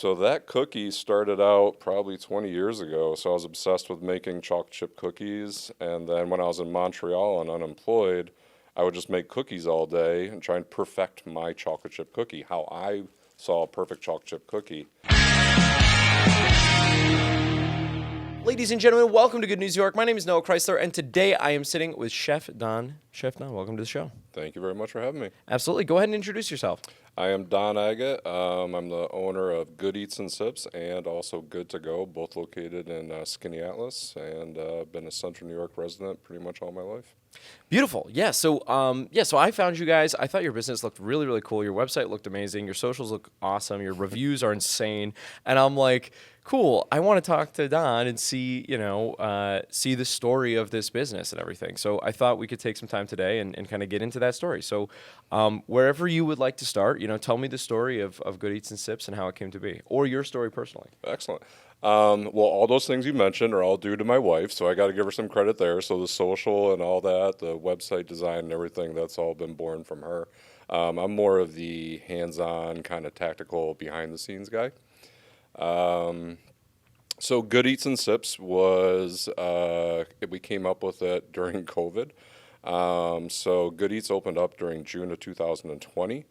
So that cookie started out probably 20 years ago. So I was obsessed with making chocolate chip cookies. And then when I was in Montreal and unemployed, I would just make cookies all day and try and perfect my chocolate chip cookie, how I saw a perfect chocolate chip cookie. Ladies and gentlemen, welcome to Good News New York. My name is Noah Chrysler, and today I am sitting with Chef Don. Chef Don, welcome to the show. Thank you very much for having me. Absolutely. Go ahead and introduce yourself. I am Don Agate. I'm the owner of Good Eats and Sips and also Good to Go, both located in Skaneateles, and been a Central New York resident pretty much all my life. Beautiful. Yeah. So I found you guys. I thought your business looked really, really cool. Your website looked amazing. Your socials look awesome. Your reviews are insane. And I'm like, cool. I want to talk to Don and see the story of this business and everything. So I thought we could take some time today and kind of get into that story. So wherever you would like to start, tell me the story of Good Eats and Sips and how it came to be, or your story personally. Excellent. Well, all those things you mentioned are all due to my wife, so I got to give her some credit there. So the social and all that, the website design and everything, that's all been born from her. I'm more of the hands-on, kind of tactical, behind-the-scenes guy. So Good Eats and Sips was, we came up with it during COVID. So Good Eats opened up during June of 2020.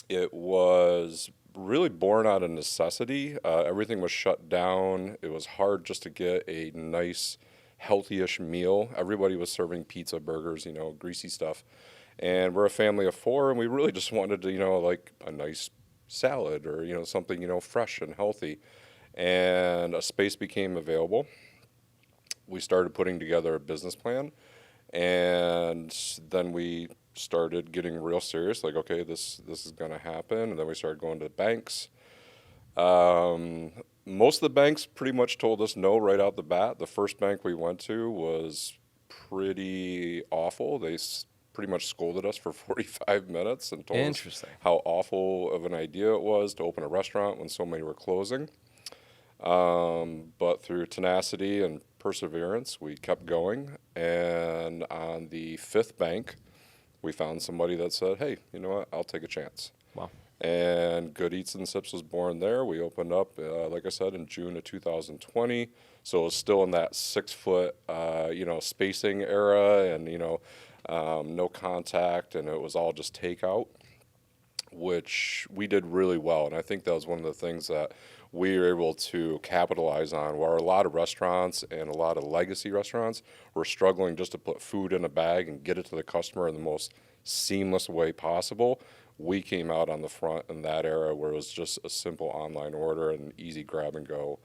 It was really born out of necessity. Everything was shut down. It was hard just to get a nice, healthy-ish meal. Everybody was serving pizza, burgers, greasy stuff. And we're a family of four, and we really just wanted to, like a nice salad or, something, fresh and healthy. And a space became available. We started putting together a business plan, and then we started getting real serious, like, okay, this is going to happen. And then we started going to banks. Most of the banks pretty much told us no right out the bat. The first bank we went to was pretty awful. They pretty much scolded us for 45 minutes and told us how awful of an idea it was to open a restaurant when so many were closing. But through tenacity and perseverance, we kept going. And on the fifth bank, we found somebody that said, hey, you know what, I'll take a chance. Wow. And Good Eats and Sips was born there. We opened up, like I said, in June of 2020. So it was still in that 6-foot, spacing era and, no contact. And it was all just takeout, which we did really well. And I think that was one of the things that we were able to capitalize on, where a lot of restaurants and a lot of legacy restaurants were struggling just to put food in a bag and get it to the customer in the most seamless way possible. We came out on the front in that era where it was just a simple online order and easy grab and go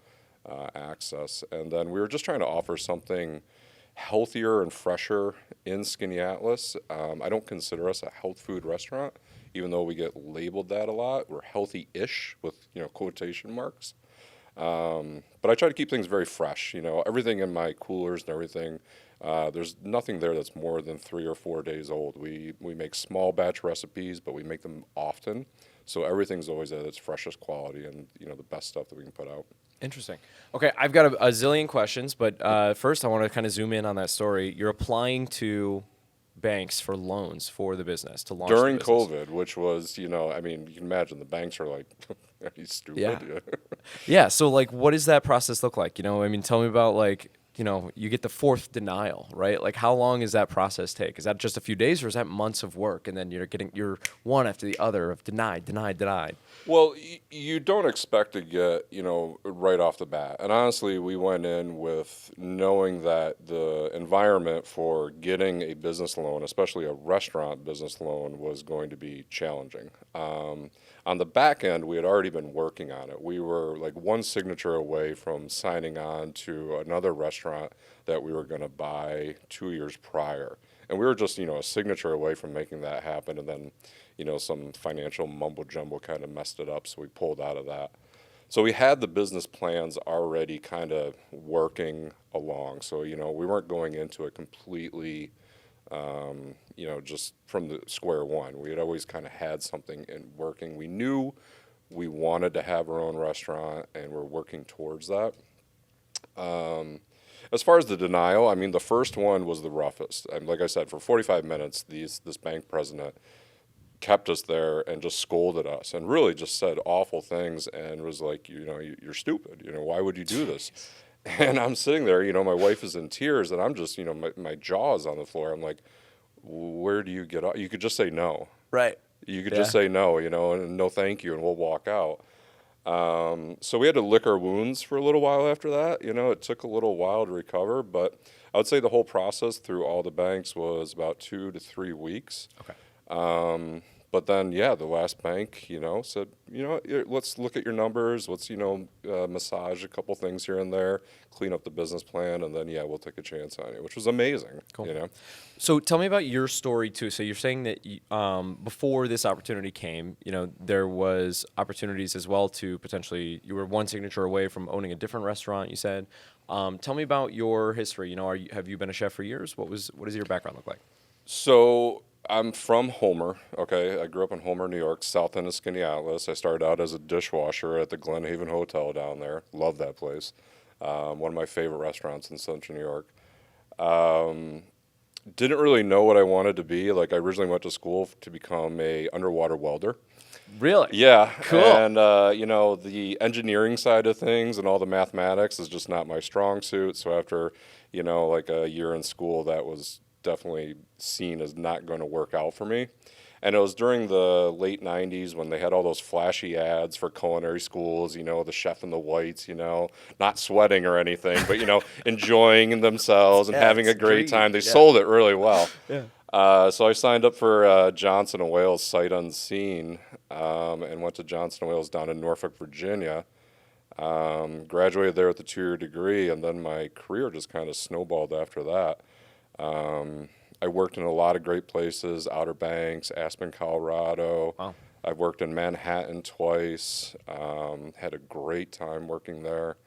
access. And then we were just trying to offer something healthier and fresher in Skaneateles. I don't consider us a health food restaurant, even though we get labeled that a lot. We're healthy-ish with, quotation marks. But I try to keep things very fresh. Everything in my coolers and everything, there's nothing there that's more than 3 or 4 days old. We make small batch recipes, but we make them often. So everything's always at its freshest quality and, the best stuff that we can put out. Interesting. Okay, I've got a zillion questions, but first I want to kind of zoom in on that story. You're applying to banks for loans for the business to launch during the business. COVID, which was, you can imagine the banks are like, are you stupid? Yeah. Yeah. So what does that process look like? Tell me about you get the fourth denial, right? Like, how long does that process take? Is that just a few days, or is that months of work? And then you're one after the other of denied. Well, you don't expect to get, right off the bat. And honestly, we went in with knowing that the environment for getting a business loan, especially a restaurant business loan, was going to be challenging. On the back end, we had already been working on it. We were like one signature away from signing on to another restaurant that we were going to buy 2 years prior. And we were just, a signature away from making that happen. And then, some financial mumbo jumbo kind of messed it up. So we pulled out of that. So we had the business plans already kind of working along. So, we weren't going into it completely, just from the square one. We had always kind of had something in working. We knew we wanted to have our own restaurant, and we're working towards that. As far as the denial, the first one was the roughest. Like I said, for 45 minutes, this bank president kept us there and just scolded us and really just said awful things and was like, you're stupid. Why would you do this? And I'm sitting there, my wife is in tears and I'm just, my jaw is on the floor. I'm like, where do you get off? You could just say no. Right. You could just say no, and no thank you, and we'll walk out. So we had to lick our wounds for a little while after that. It took a little while to recover, but I would say the whole process through all the banks was about 2 to 3 weeks. Okay. But then, the last bank, said, let's look at your numbers. Let's, massage a couple things here and there, clean up the business plan, and then, we'll take a chance on you, which was amazing. Cool. So tell me about your story, too. So you're saying that before this opportunity came, there was opportunities as well to potentially, you were one signature away from owning a different restaurant, you said. Tell me about your history. Have you been a chef for years? What does your background look like? So I'm from Homer, okay? I grew up in Homer, New York, south end of Skaneateles. I started out as a dishwasher at the Glen Haven Hotel down there. Love that place. One of my favorite restaurants in central New York. Didn't really know what I wanted to be. Like, I originally went to school to become a underwater welder. Really? Yeah. Cool. And, the engineering side of things and all the mathematics is just not my strong suit. So after, like a year in school, that was definitely seen as not going to work out for me. And it was during the late 90s when they had all those flashy ads for culinary schools, the chef in the whites, not sweating or anything, but, enjoying themselves and having a great time. They sold it really well. Yeah. So I signed up for Johnson & Wales sight unseen and went to Johnson & Wales down in Norfolk, Virginia. Graduated there with a 2-year degree, and then my career just kind of snowballed after that. I worked in a lot of great places, Outer Banks, Aspen, Colorado. Wow. I've worked in Manhattan twice, had a great time working there.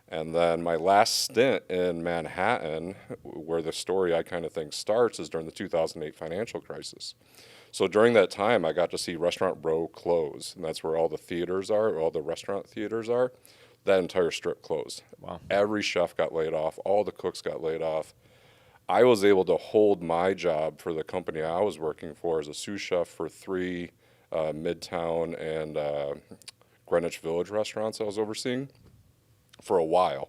And then my last stint in Manhattan, where the story I kind of think starts, is during the 2008 financial crisis. So during that time, I got to see Restaurant Row close, and that's where all the theaters are, all the restaurant theaters are. That entire strip closed. Wow. Every chef got laid off. All the cooks got laid off. I was able to hold my job for the company I was working for as a sous chef for 3 Midtown and Greenwich Village restaurants I was overseeing for a while.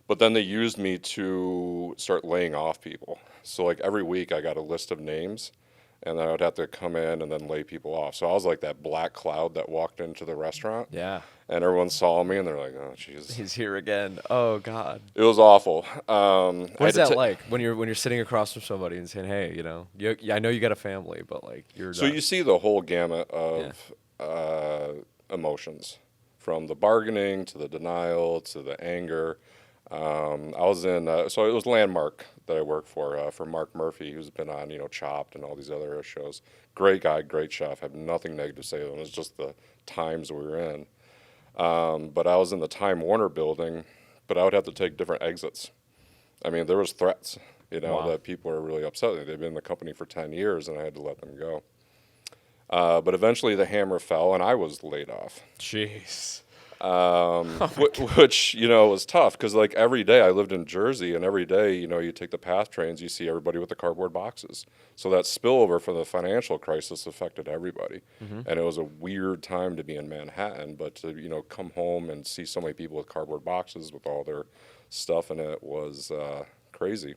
But then they used me to start laying off people. So like every week I got a list of names, and then I would have to come in and then lay people off. So I was like that black cloud that walked into the restaurant. Yeah. And everyone saw me, and they're like, "Oh, jeez, He's here again." Oh God. It was awful. What is that like when you're sitting across from somebody and saying, "Hey, I know you got a family, but like you're." So you see the whole gamut of emotions, from the bargaining to the denial to the anger. I was in so it was Landmark that I worked for Mark Murphy, who's been on Chopped and all these other shows. Great guy, great chef. I have nothing negative to say of him. It's just the times we were in. But I was in the Time Warner building, but I would have to take different exits. I mean, there was threats, Wow. that people were really upset. They've been in the company for 10 years, and I had to let them go. But eventually the hammer fell, and I was laid off. Jeez. Which was tough because like every day I lived in Jersey, and every day you take the PATH trains, you see everybody with the cardboard boxes. So that spillover from the financial crisis affected everybody, and it was a weird time to be in Manhattan. But to come home and see so many people with cardboard boxes with all their stuff in it was crazy.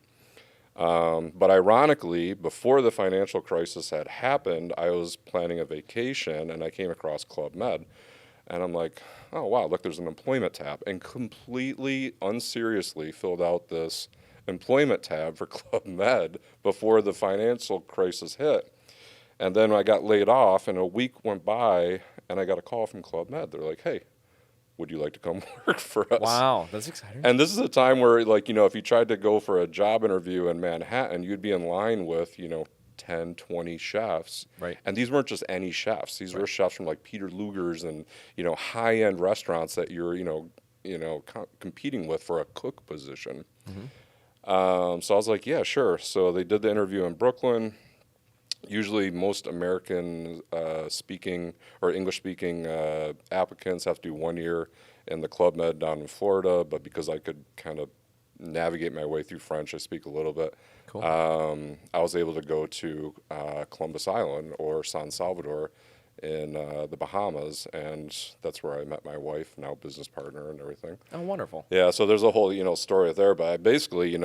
But ironically, before the financial crisis had happened, I was planning a vacation, and I came across Club Med. And I'm like, oh, wow, look, there's an employment tab. And completely unseriously filled out this employment tab for Club Med before the financial crisis hit. And then I got laid off, and a week went by, and I got a call from Club Med. They're like, hey, would you like to come work for us? Wow, that's exciting. And this is a time where, like, if you tried to go for a job interview in Manhattan, you'd be in line with, 10, 20 chefs. Right. And these weren't just any chefs. These were chefs from like Peter Luger's and, high-end restaurants that you're, competing with for a cook position. So I was like, yeah, sure. So they did the interview in Brooklyn. Usually most American speaking or English speaking applicants have to do 1 year in the Club Med down in Florida, but because I could kind of navigate my way through French. I speak a little bit. Cool. I was able to go to Columbus Island or San Salvador in the Bahamas, and that's where I met my wife, now business partner and everything. Oh, wonderful. Yeah, so there's a whole, story there, but I basically,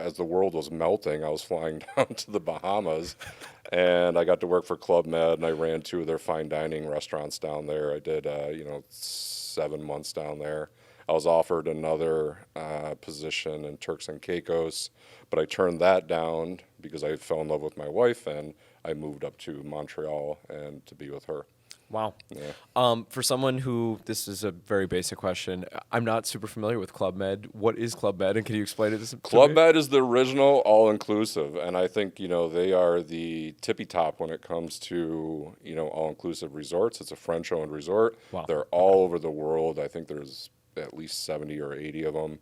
as the world was melting, I was flying down to the Bahamas, and I got to work for Club Med, and I ran 2 of their fine dining restaurants down there. I did, 7 months down there. I was offered another position in Turks and Caicos, but I turned that down because I fell in love with my wife, and I moved up to Montreal and to be with her. Wow. Yeah. For someone who, this is a very basic question, I'm not super familiar with Club Med. What is Club Med, and can you explain it to me? Club Med is the original all-inclusive, and I think, they are the tippy top when it comes to, all-inclusive resorts. It's a French-owned resort. Wow. They're all over the world. I think there's at least 70 or 80 of them.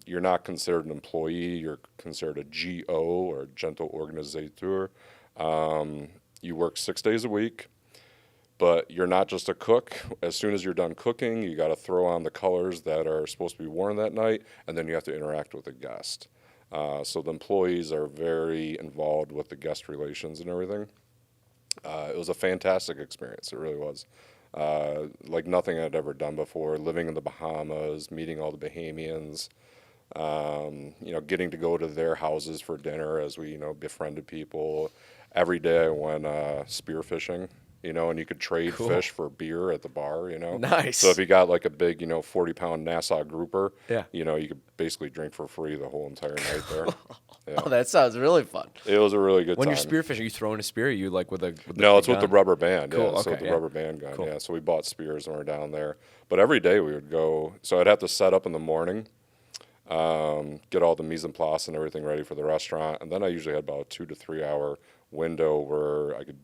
You're not considered an employee. You're considered a GO, or gentle organizateur. You work 6 days a week, but you're not just a cook. As soon as you're done cooking, you got to throw on the colors that are supposed to be worn that night, and then you have to interact with the guest. So the employees are very involved with the guest relations and everything. It was a fantastic experience. It really was. Like nothing I'd ever done before, living in the Bahamas, meeting all the Bahamians, getting to go to their houses for dinner as we, befriended people. Every day I went spearfishing, and you could trade fish for beer at the bar, Nice. So if you got like a big, 40-pound Nassau grouper, yeah, you could basically drink for free the whole entire night there. Yeah. Oh, that sounds really fun. It was a really good time. When you're spearfishing, are you throwing a spear? Or are you like with a No, it's gun? with the rubber band. Cool. Yeah, so Okay, with the yeah. rubber band gun. Cool. Yeah, so we bought spears when we were down there. But every day we would go. So I'd have to set up in the morning, get all the mise en place and everything ready for the restaurant, and then I usually had about a 2 to 3 hour window where I could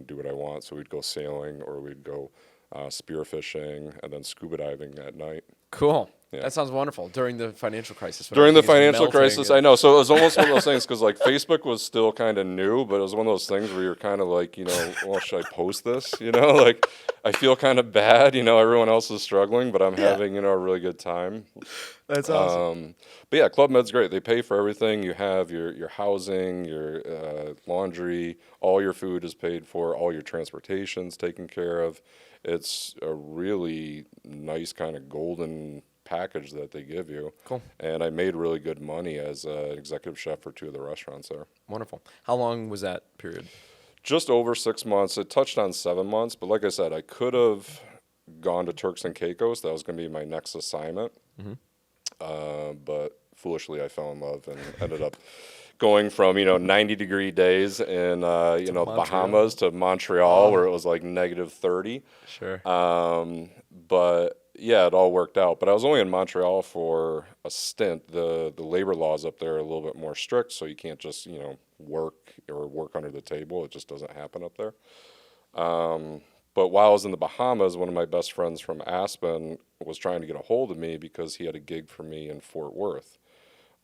do what I want. So we'd go sailing or we'd go spearfishing and then scuba diving at night. Cool. Yeah. That sounds wonderful. During the financial crisis. when During the everything is financial melting crisis, and- I know. So it was almost one of those things because like Facebook was still kind of new, but it was one of those things where you're kind of like, well, should I post this? Like I feel kind of bad. Everyone else is struggling, but I'm having a really good time. That's awesome. But yeah, Club Med's great. They pay for everything. You have your housing, your laundry, all your food is paid for, all your transportation's taken care of. It's a really nice kind of golden package that they give you. Cool. And I made really good money as an executive chef for 2 of the restaurants there. Wonderful. How long was that period? Just over 6 months. It touched on 7 months, but like I said, I could have gone to Turks and Caicos. That was going to be my next assignment. Mm-hmm. But foolishly, I fell in love and ended up going from 90-degree days in the Bahamas to Montreal, where it was like negative 30. Sure. But yeah, it all worked out. But I was only in Montreal for a stint. The labor laws up there are a little bit more strict, so you can't just work under the table. It just doesn't happen up there. But while I was in the Bahamas, one of my best friends from Aspen was trying to get a hold of me because he had a gig for me in Fort Worth.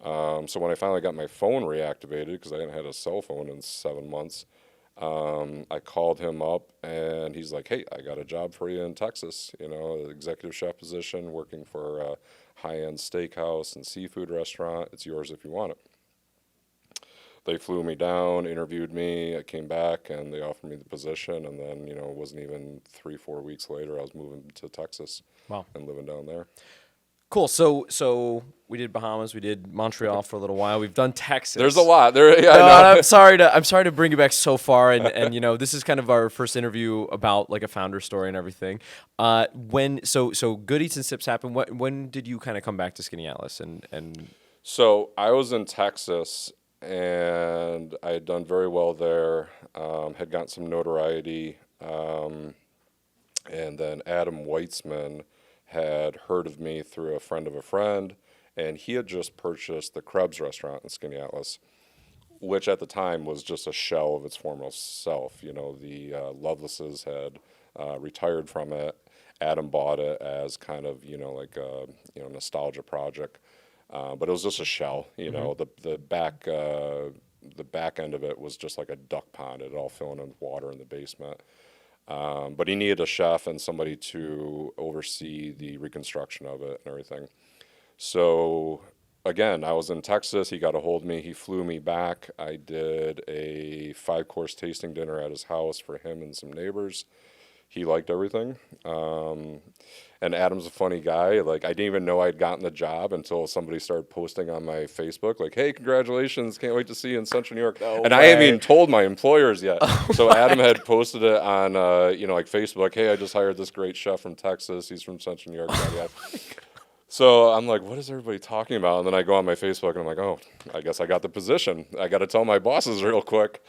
So when I finally got my phone reactivated, because I hadn't had a cell phone in 7 months, I called him up and he's like, "Hey, I got a job for you in Texas, an executive chef position working for a high-end steakhouse and seafood restaurant. It's yours if you want it." They flew me down, interviewed me. I came back and they offered me the position. And then, it wasn't even 3-4 weeks later, I was moving to Texas. Wow. And living down there. Cool. So we did Bahamas, we did Montreal for a little while. We've done Texas. There's a lot there. Yeah, No, I know. I'm sorry to bring you back so far, and this is kind of our first interview about like a founder story and everything. So Good Eats and Sips happened. When did you kind of come back to Skaneateles and? So I was in Texas and I had done very well there. Had gotten some notoriety, and then Adam Weitzman had heard of me through a friend of a friend, and he had just purchased the Krebs restaurant in Skaneateles, which at the time was just a shell of its former self. The Lovelaces had retired from it. Adam bought it as kind of like a nostalgia project, but it was just a shell. The back end of it was just like a duck pond. It all filling in with water in the basement. But he needed a chef and somebody to oversee the reconstruction of it and everything. So again, I was in Texas. He got a hold of me. He flew me back. I did a 5-course tasting dinner at his house for him and some neighbors. He liked everything. And Adam's a funny guy. Like, I didn't even know I'd gotten the job until somebody started posting on my Facebook, like, "Hey, congratulations! Can't wait to see you in Central New York." No and I way. haven't even told my employers yet. Oh so Adam had posted it on, like Facebook. "Hey, I just hired this great chef from Texas. He's from Central New York." Yada, yada. So I'm like, "What is everybody talking about?" And then I go on my Facebook and I'm like, "Oh, I guess I got the position. I got to tell my bosses real quick."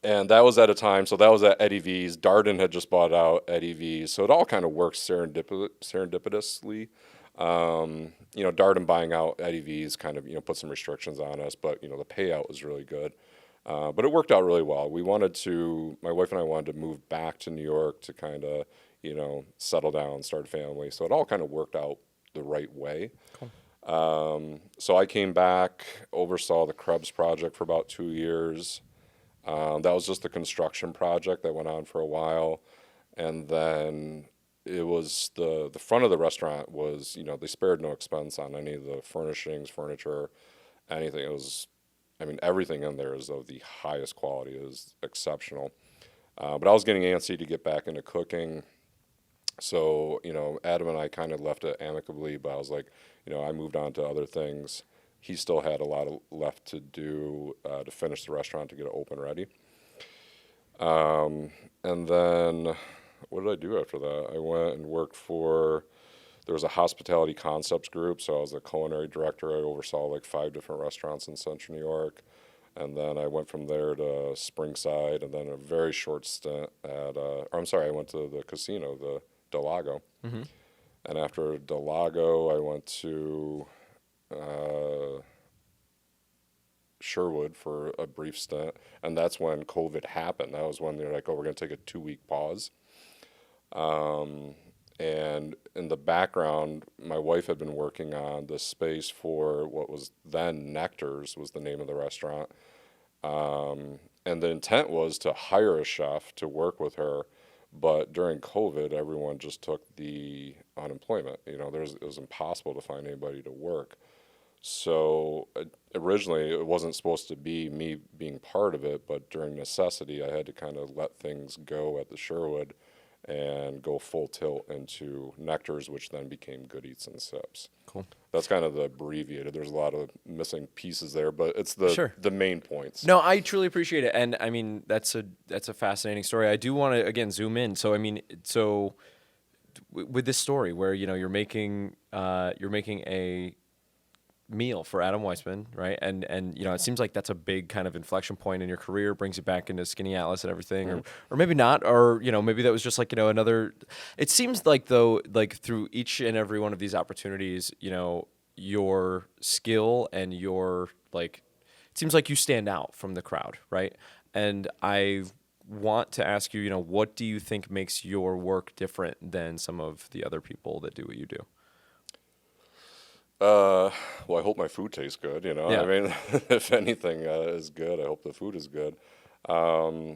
And that was at a time, so that was at Eddie V's. Darden had just bought out Eddie V's, so it all kind of works serendipitously. Darden buying out Eddie V's kind of, put some restrictions on us, but, the payout was really good. But it worked out really well. My wife and I wanted to move back to New York to kind of, settle down, start a family. So it all kind of worked out the right way. Cool. So I came back, oversaw the Krebs project for about 2 years. That was just a construction project that went on for a while. And then it was the front of the restaurant was, they spared no expense on any of the furnishings, furniture, anything. It was, everything in there is of the highest quality. It was exceptional. But I was getting antsy to get back into cooking. So, Adam and I kind of left it amicably, but I was like, I moved on to other things. He still had a lot left to do to finish the restaurant to get it open ready. And then what did I do after that? I went and worked there was a hospitality concepts group, so I was the culinary director. I oversaw like 5 different restaurants in Central New York. And then I went from there to Springside, and then a very short stint I went to the casino, the Del Lago. Mm-hmm. And after Del Lago, I went to Sherwood for a brief stint, and that's when COVID happened. That was when they're like, "Oh, we're going to take a 2-week pause." And in the background, my wife had been working on the space for what was then Nectar's was the name of the restaurant, and the intent was to hire a chef to work with her, but during COVID, everyone just took the unemployment. It was impossible to find anybody to work. So originally, it wasn't supposed to be me being part of it, but during necessity, I had to kind of let things go at the Sherwood and go full tilt into Nectar's, which then became Good Eats and Sips. Cool. That's kind of the abbreviated. There's a lot of missing pieces there, but it's the main points. No, I truly appreciate it, and that's a fascinating story. I do want to again zoom in. So with this story where you're making a meal for Adam Weissman, right? And it seems like that's a big kind of inflection point in your career, brings you back into Skaneateles and everything, mm-hmm. or maybe not, or maybe that was just like another. It seems like though, like through each and every one of these opportunities, your skill and your it seems like you stand out from the crowd, right? And I want to ask you, what do you think makes your work different than some of the other people that do what you do? Well, I hope my food tastes good, Yeah. If anything is good, I hope the food is good. I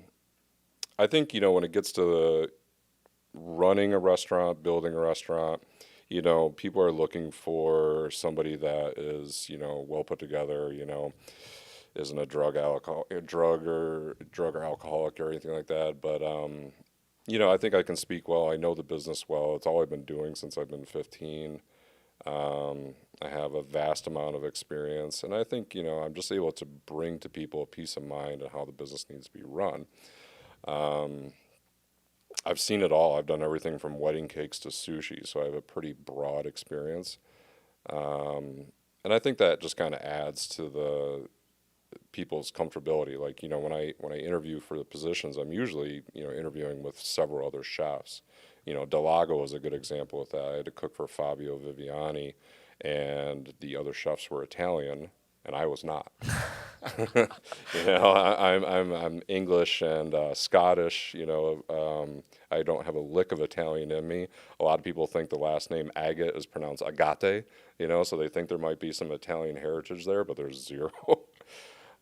think, when it gets to running a restaurant, building a restaurant, people are looking for somebody that is, well put together, isn't a drug or alcoholic or anything like that. But, I think I can speak well. I know the business well. It's all I've been doing since I've been 15. I have a vast amount of experience, and I think, I'm just able to bring to people a peace of mind on how the business needs to be run. I've seen it all. I've done everything from wedding cakes to sushi, so I have a pretty broad experience. And I think that just kind of adds to the people's comfortability. Like, when I interview for the positions, I'm usually, interviewing with several other chefs. Del Lago was a good example of that. I had to cook for Fabio Viviani, and the other chefs were Italian, and I was not. I'm English and Scottish. I don't have a lick of Italian in me. A lot of people think the last name Agate is pronounced Agate. So they think there might be some Italian heritage there, but there's zero.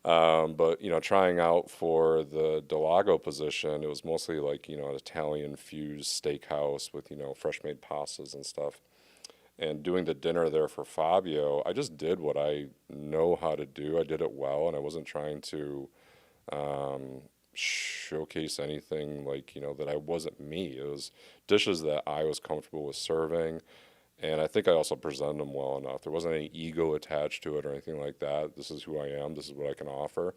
But, trying out for the Del Lago position, it was mostly like, an Italian-fused steakhouse with, fresh-made pastas and stuff. And doing the dinner there for Fabio, I just did what I know how to do. I did it well, and I wasn't trying to showcase anything like, that I wasn't me. It was dishes that I was comfortable with serving, and I think I also presented them well enough. There wasn't any ego attached to it or anything like that. This is who I am. This is what I can offer.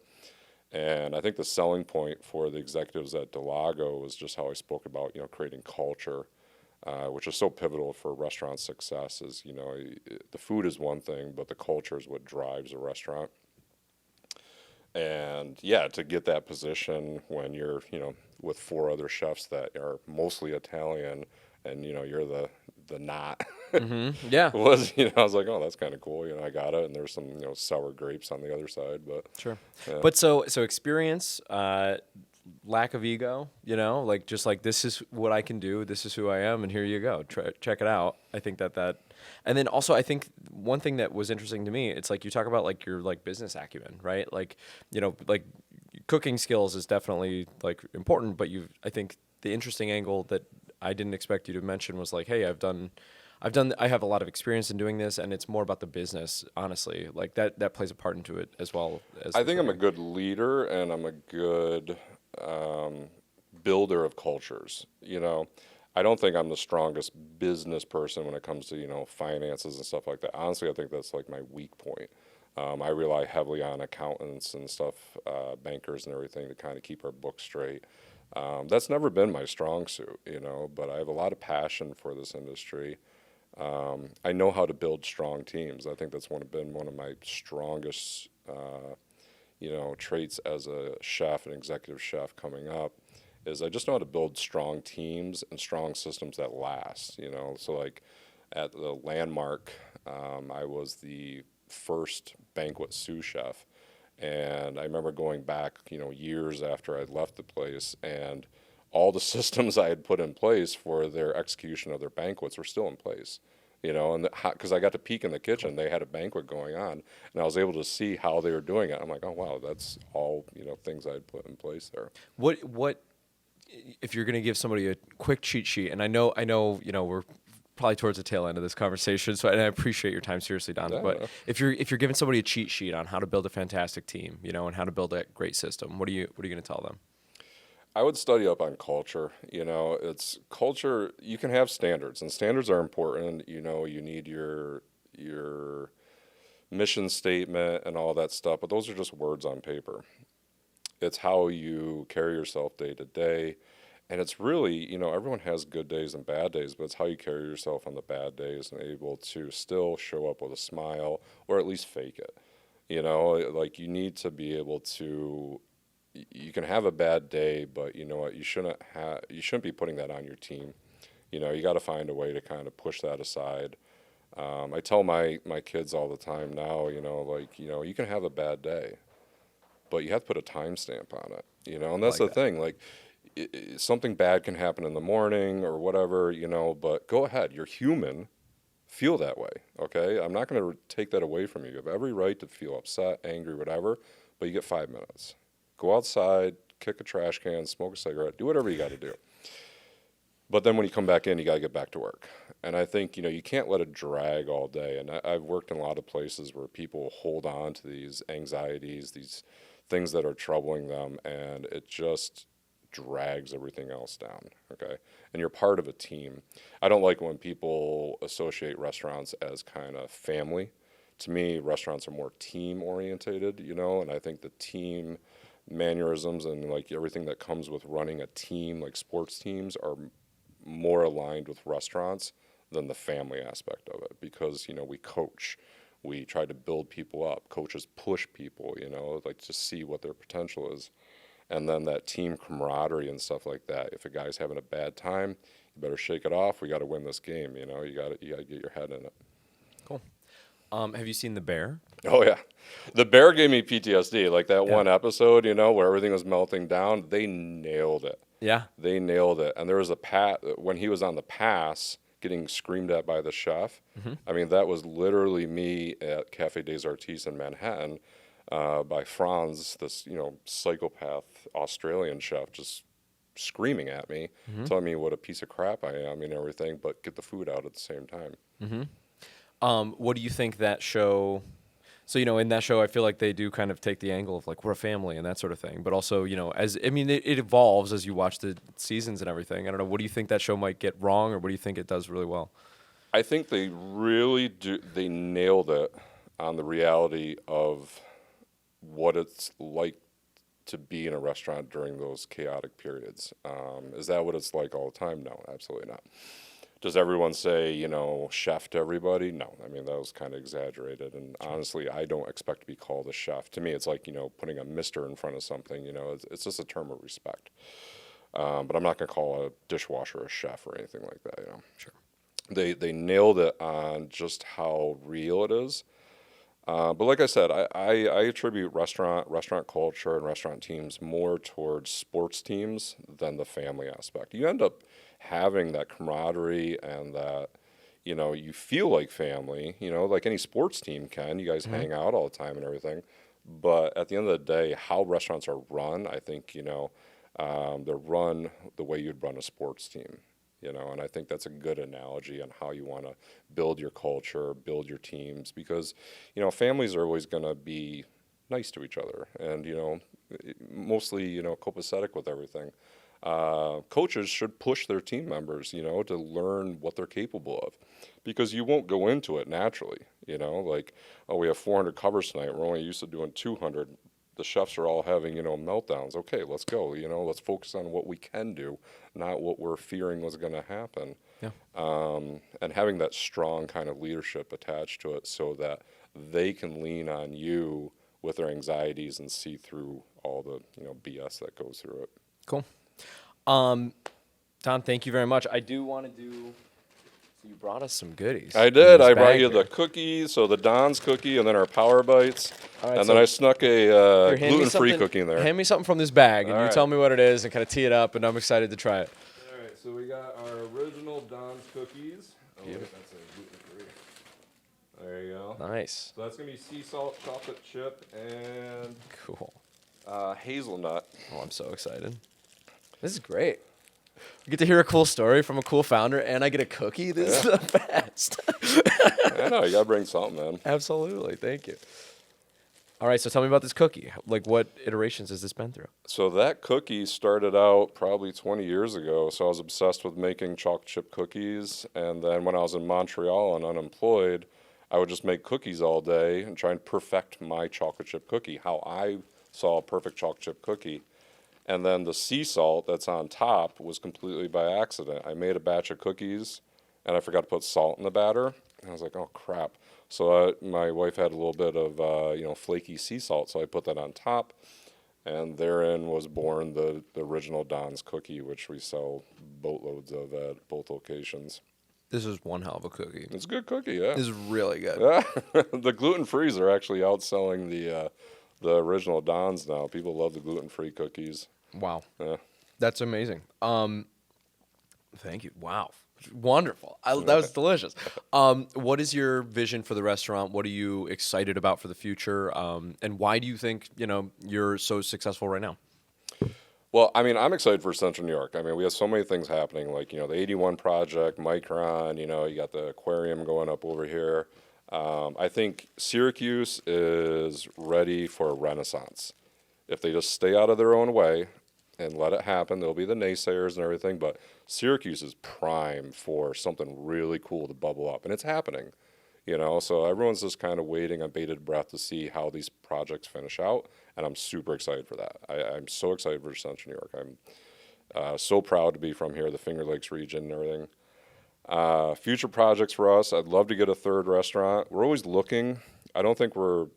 And I think the selling point for the executives at Delago was just how I spoke about, creating culture, which is so pivotal for restaurant success. Is, the food is one thing, but the culture is what drives a restaurant. And yeah, to get that position when you're, with 4 other chefs that are mostly Italian, and you're the not. Yeah. Was, I was like, oh, that's kind of cool. I got it. And there's some, sour grapes on the other side, but Sure. yeah. But so experience, lack of ego, like just like, this is what I can do. This is who I am. And here you go. Check it out. I think that, and then also I think one thing that was interesting to me, it's like you talk about like your like business acumen, right? Like, like cooking skills is definitely like important, but I think the interesting angle that I didn't expect you to mention was like, hey, I have a lot of experience in doing this, and it's more about the business, honestly. Like that plays a part into it as well as I think I'm a good leader, and I'm a good builder of cultures. I don't think I'm the strongest business person when it comes to, finances and stuff like that. Honestly, I think that's like my weak point. I rely heavily on accountants and stuff, bankers and everything to kind of keep our books straight. That's never been my strong suit, but I have a lot of passion for this industry. I know how to build strong teams. I think that's been one of my strongest, traits as a chef, an executive chef coming up, is I just know how to build strong teams and strong systems that last, So like at the Landmark, I was the first banquet sous chef. And I remember going back, years after I'd left the place, and all the systems I had put in place for their execution of their banquets were still in place, and because I got to peek in the kitchen, they had a banquet going on, and I was able to see how they were doing it. I'm like, oh wow, that's all things I'd put in place there. What if you're going to give somebody a quick cheat sheet? And I know, we're probably towards the tail end of this conversation, and I appreciate your time, seriously, Don. Yeah, but no. if you're giving somebody a cheat sheet on how to build a fantastic team, and how to build a great system, what are you going to tell them? I would study up on culture. It's culture. You can have standards, and standards are important. You need your mission statement and all that stuff, but those are just words on paper. It's how you carry yourself day to day. And it's really, everyone has good days and bad days, but it's how you carry yourself on the bad days and able to still show up with a smile, or at least fake it. Like you need to be able to, you can have a bad day, but you know what, you shouldn't be putting that on your team. You got to find a way to kind of push that aside. I tell my kids all the time now, you can have a bad day, but you have to put a timestamp on it, and that's the thing. Like, something bad can happen in the morning or whatever, but go ahead. You're human. Feel that way, okay? I'm not going to take that away from you. You have every right to feel upset, angry, whatever, but you get 5 minutes. Go outside, kick a trash can, smoke a cigarette, do whatever you got to do. But then when you come back in, you got to get back to work. And I think, you can't let it drag all day. And I've worked in a lot of places where people hold on to these anxieties, these things that are troubling them, and it just drags everything else down, okay? And you're part of a team. I don't like when people associate restaurants as kind of family. To me, restaurants are more team orientated, and I think the team mannerisms and like everything that comes with running a team, like sports teams, are more aligned with restaurants than the family aspect of it, because we coach, we try to build people up, coaches push people, like to see what their potential is. And then that team camaraderie and stuff like that. If a guy's having a bad time, you better shake it off. We got to win this game. You got to get your head in it. Cool. Have you seen The Bear? Oh yeah, The Bear gave me PTSD. Like that one episode, where everything was melting down. They nailed it. Yeah. They nailed it. And there was when he was on the pass, getting screamed at by the chef. Mm-hmm. I mean, that was literally me at Cafe des Artistes in Manhattan. By Franz, this psychopath Australian chef, just screaming at me, telling me what a piece of crap I am and everything, but get the food out at the same time. Mm-hmm. What do you think that show? So, in that show, I feel like they do kind of take the angle of like we're a family and that sort of thing. But also, it evolves as you watch the seasons and everything. I don't know. What do you think that show might get wrong, or what do you think it does really well? I think they really do. They nailed it on the reality of what it's like to be in a restaurant during those chaotic periods. Is that what it's like all the time? No, absolutely not. Does everyone say, chef to everybody? No. I mean, that was kind of exaggerated. And honestly, I don't expect to be called a chef. To me, it's like, putting a mister in front of something, it's just a term of respect. But I'm not going to call a dishwasher a chef or anything like that, Sure. They nailed it on just how real it is. But like I said, I attribute restaurant culture and restaurant teams more towards sports teams than the family aspect. You end up having that camaraderie and that, you feel like family, like any sports team can. You guys hang out all the time and everything. But at the end of the day, how restaurants are run, I think, they're run the way you'd run a sports team. And I think that's a good analogy on how you want to build your culture, build your teams, because, families are always going to be nice to each other and, mostly, copacetic with everything. Coaches should push their team members, to learn what they're capable of, because you won't go into it naturally, like, oh, we have 400 covers tonight. We're only used to doing 200. The chefs are all having, meltdowns. Okay, let's go. Let's focus on what we can do, not what we're fearing was going to happen. Yeah. And having that strong kind of leadership attached to it so that they can lean on you with their anxieties and see through all the, BS that goes through it. Cool. Don, thank you very much. I do want to do... You brought us some goodies. I did. I brought you the cookies, so the Don's cookie, and then our Power Bites, right, and then I snuck a here, gluten-free cookie in there. Hand me something from this bag, and All you right. tell me what it is, and kind of tee it up, and I'm excited to try it. All right, so we got our original Don's cookies. Oh, wait, that's a gluten-free. There you go. Nice. So that's going to be sea salt, chocolate chip, and Cool. hazelnut. Oh, I'm so excited. This is great. You get to hear a cool story from a cool founder, and I get a cookie. This is the best. I know, you got to bring something in. Absolutely. Thank you. All right, so tell me about this cookie. Like, what iterations has this been through? So that cookie started out probably 20 years ago. So I was obsessed with making chocolate chip cookies. And then when I was in Montreal and unemployed, I would just make cookies all day and try and perfect my chocolate chip cookie, how I saw a perfect chocolate chip cookie. And then the sea salt that's on top was completely by accident. I made a batch of cookies, and I forgot to put salt in the batter. And I was like, oh, crap. So my wife had a little bit of, flaky sea salt, so I put that on top. And therein was born the original Don's cookie, which we sell boatloads of at both locations. This is one hell of a cookie. It's a good cookie, yeah. This is really good. Yeah. The gluten-frees are actually outselling the original Don's now. People love the gluten-free cookies. Wow. Yeah. That's amazing. Thank you. Wow. Wonderful. That was delicious. What is your vision for the restaurant? What are you excited about for the future? And why do you think, you're so successful right now? Well, I mean, I'm excited for Central New York. I mean, we have so many things happening, like, the 81 project, Micron, you got the aquarium going up over here. I think Syracuse is ready for a renaissance. If they just stay out of their own way and let it happen, there'll be the naysayers and everything, but Syracuse is prime for something really cool to bubble up, and it's happening, so everyone's just kind of waiting on bated breath to see how these projects finish out, and I'm super excited for that. I'm so excited for Central New York. I'm so proud to be from here, the Finger Lakes region and everything. Future projects for us, I'd love to get a third restaurant. We're always looking. I don't think we're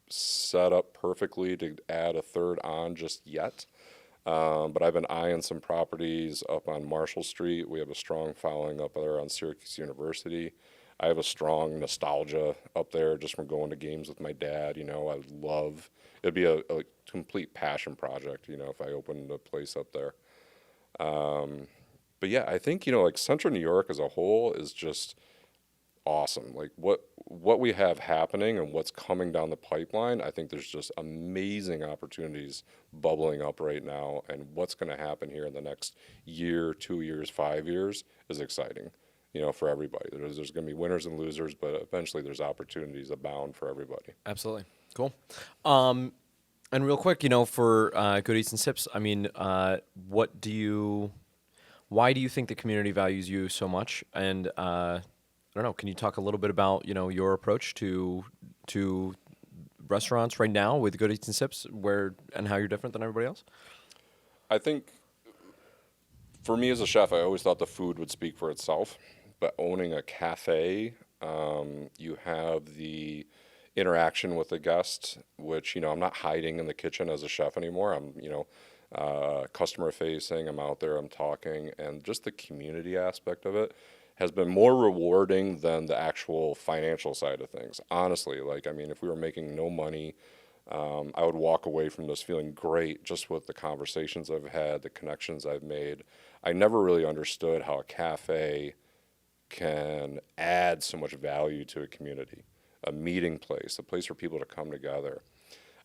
set up perfectly to add a third on just yet. But I've been eyeing some properties up on Marshall Street. We have a strong following up there on Syracuse University. I have a strong nostalgia up there just from going to games with my dad. It'd be a complete passion project, if I opened a place up there. But yeah, I think, like Central New York as a whole is just awesome. Like what we have happening and what's coming down the pipeline, I think there's just amazing opportunities bubbling up right now, and what's going to happen here in the next year, 2 years, 5 years is exciting. for everybody. There's going to be winners and losers, but eventually there's opportunities abound for everybody. Absolutely. Cool. And real quick, for Good Eats and Sips, I mean, why do you think the community values you so much? And I don't know, can you talk a little bit about, your approach to restaurants right now with Good Eats and Sips, and how you're different than everybody else? I think for me as a chef, I always thought the food would speak for itself. But owning a cafe, you have the interaction with the guest, which, I'm not hiding in the kitchen as a chef anymore. I'm, customer facing, I'm out there, I'm talking, and just the community aspect of it has been more rewarding than the actual financial side of things. Honestly, if we were making no money, I would walk away from this feeling great just with the conversations I've had, the connections I've made. I never really understood how a cafe can add so much value to a community, a meeting place, a place for people to come together.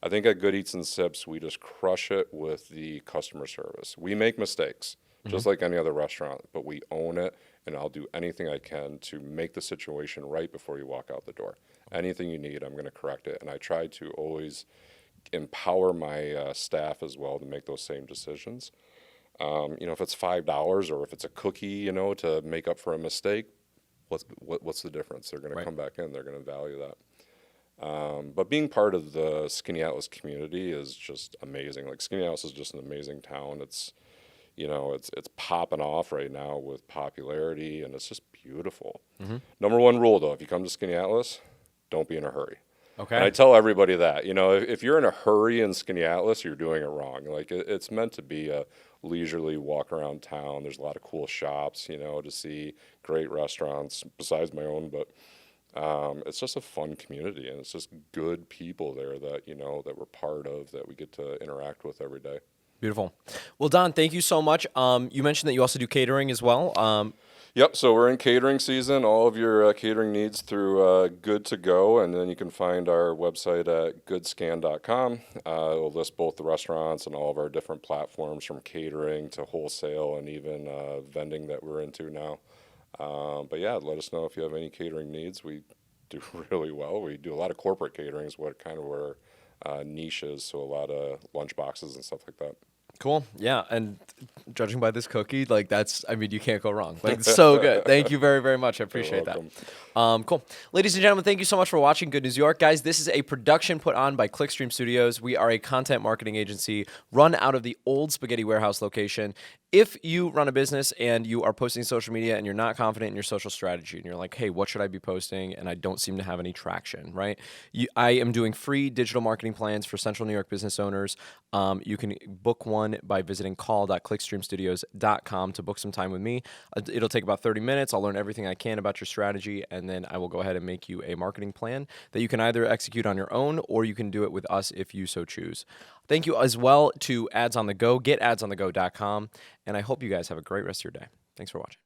I think at Good Eats and Sips, we just crush it with the customer service. We make mistakes, just like any other restaurant, but we own it, and I'll do anything I can to make the situation right before you walk out the door. Anything you need, I'm going to correct it, and I try to always empower my staff as well to make those same decisions. If it's $5 or if it's a cookie, to make up for a mistake, what's the difference? They're going to come back in. They're going to value that. But being part of the Skaneateles community is just amazing. Skaneateles is just an amazing town. It's popping off right now with popularity, and it's just beautiful. Number one rule, though, if you come to Skaneateles, don't be in a hurry. Okay. And I tell everybody that, if you're in a hurry in Skaneateles, you're doing it wrong. It's meant to be a leisurely walk around town. There's a lot of cool shops, to see great restaurants besides my own, but it's just a fun community, and it's just good people there that, that we're part of, that we get to interact with every day. Beautiful. Well, Don, thank you so much. You mentioned that you also do catering as well. Yep, so we're in catering season. All of your catering needs through Good to Go, and then you can find our website at goodscan.com. It'll list both the restaurants and all of our different platforms, from catering to wholesale and even vending that we're into now. But yeah, let us know if you have any catering needs. We do really well. We do a lot of corporate catering is what kind of where niche is, so a lot of lunch boxes and stuff like that. Cool. Yeah. And judging by this cookie, you can't go wrong. It's so good. Thank you very, very much. I appreciate that. Cool. Ladies and gentlemen, thank you so much for watching Good News York. Guys, this is a production put on by Clickstream Studios. We are a content marketing agency run out of the old Spaghetti Warehouse location. If you run a business and you are posting social media and you're not confident in your social strategy and you're like, hey, what should I be posting? And I don't seem to have any traction, right? I am doing free digital marketing plans for Central New York business owners. You can book one by visiting call.clickstreamstudios.com to book some time with me. It'll take about 30 minutes. I'll learn everything I can about your strategy, and then I will go ahead and make you a marketing plan that you can either execute on your own or you can do it with us if you so choose. Thank you as well to Ads on the Go. Get adsonthego.com. And I hope you guys have a great rest of your day. Thanks for watching.